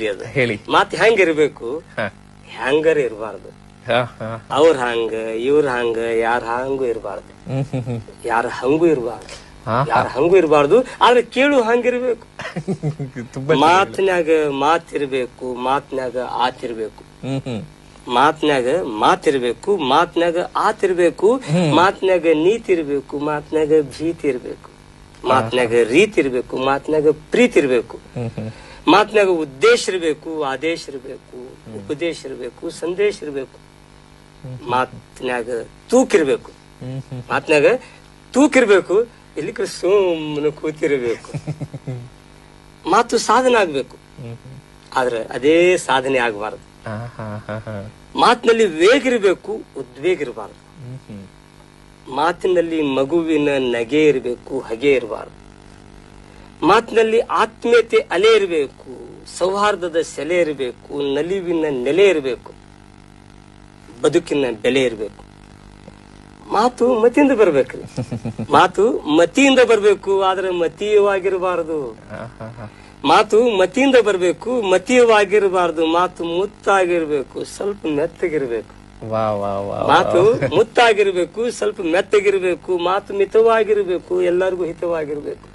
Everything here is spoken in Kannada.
ಹೇಳಿ ಮತ್ ಹೆಂಗಿರ್ಬೇಕು, ಹೆಂಗಾರ ಇರಬಾರ್ದು. ಅವ್ರ ಹಂಗ ಇವ್ರ ಹಂಗ ಯಾರ ಹಂಗೂ ಇರಬಾರ್ದು, ಯಾರ ಹಂಗೂ ಇರಬಾರ್ದು, ಯಾರ ಹಂಗೂ ಇರಬಾರ್ದು. ಆದ್ರೆ ಕೇಳು ಹಂಗಿರ್ಬೇಕು. ಮಾತಿನಾಗ ಮಾತಿರ್ಬೇಕು, ಮಾತಿನಾಗ ಆತಿರ್ಬೇಕು, ಮಾತಿನಾಗ ಮಾತಿರ್ಬೇಕು, ಮಾತಿನಾಗ ಆತಿರ್ಬೇಕು, ಮಾತಿನಾಗ ನೀತಿ ಇರ್ಬೇಕು, ಮಾತಿನಾಗ ಭೀತಿ ಇರ್ಬೇಕು, ಮಾತಿನಾಗ ರೀತಿ ಇರ್ಬೇಕು, ಮಾತಿನಾಗ ಪ್ರೀತಿ ಇರ್ಬೇಕು, ಮಾತಿನಾಗ ಉದ್ದೇಶ ಇರ್ಬೇಕು, ಆದೇಶ ಇರ್ಬೇಕು, ಉಪದೇಶ ಇರ್ಬೇಕು, ಸಂದೇಶ ಇರ್ಬೇಕು, ಮಾತಿನಾಗ ತೂಕಿರ್ಬೇಕು, ಮಾತಿನಾಗ ತೂಕಿರ್ಬೇಕು, ಇಲ್ಲಿ ಸುಮ್ಮನೆ ಕೂತಿರ್ಬೇಕು. ಮಾತು ಸಾಧನೆ ಆಗ್ಬೇಕು, ಆದ್ರೆ ಅದೇ ಸಾಧನೆ ಆಗಬಾರದು. ಮಾತಿನಲ್ಲಿ ವೇಗ ಇರಬೇಕು, ಉದ್ವೇಗ ಇರಬಾರದು. ಮಾತಿನಲ್ಲಿ ಮಗುವಿನ ನಗೆ ಇರಬೇಕು, ಹಗೆ ಇರಬಾರದು. ಮಾತಿನಲ್ಲಿ ಆತ್ಮೀಯತೆ ಅಲೆ ಇರಬೇಕು, ಸೌಹಾರ್ದದ ಸೆಲೆ ಇರಬೇಕು, ನಲಿವಿನ ನೆಲೆ ಇರಬೇಕು, ಬದುಕಿನ ಬೆಲೆ ಇರಬೇಕು. ಮಾತು ಮತಿಯಿಂದ ಬರ್ಬೇಕ್ರಿ, ಮಾತು ಮತಿಯಿಂದ ಬರ್ಬೇಕು, ಆದ್ರೆ ಮತೀಯವಾಗಿರಬಾರದು. ಮಾತು ಮತಿಯಿಂದ ಬರ್ಬೇಕು, ಮತೀಯವಾಗಿರಬಾರದು. ಮಾತು ಮುತ್ತಾಗಿರ್ಬೇಕು, ಸ್ವಲ್ಪ ಮೆತ್ತಗಿರ್ಬೇಕು. ಮಾತು ಮುತ್ತಾಗಿರ್ಬೇಕು, ಸ್ವಲ್ಪ ಮೆತ್ತಗಿರ್ಬೇಕು. ಮಾತು ಮಿತವಾಗಿರ್ಬೇಕು, ಎಲ್ಲರಿಗೂ ಹಿತವಾಗಿರ್ಬೇಕು.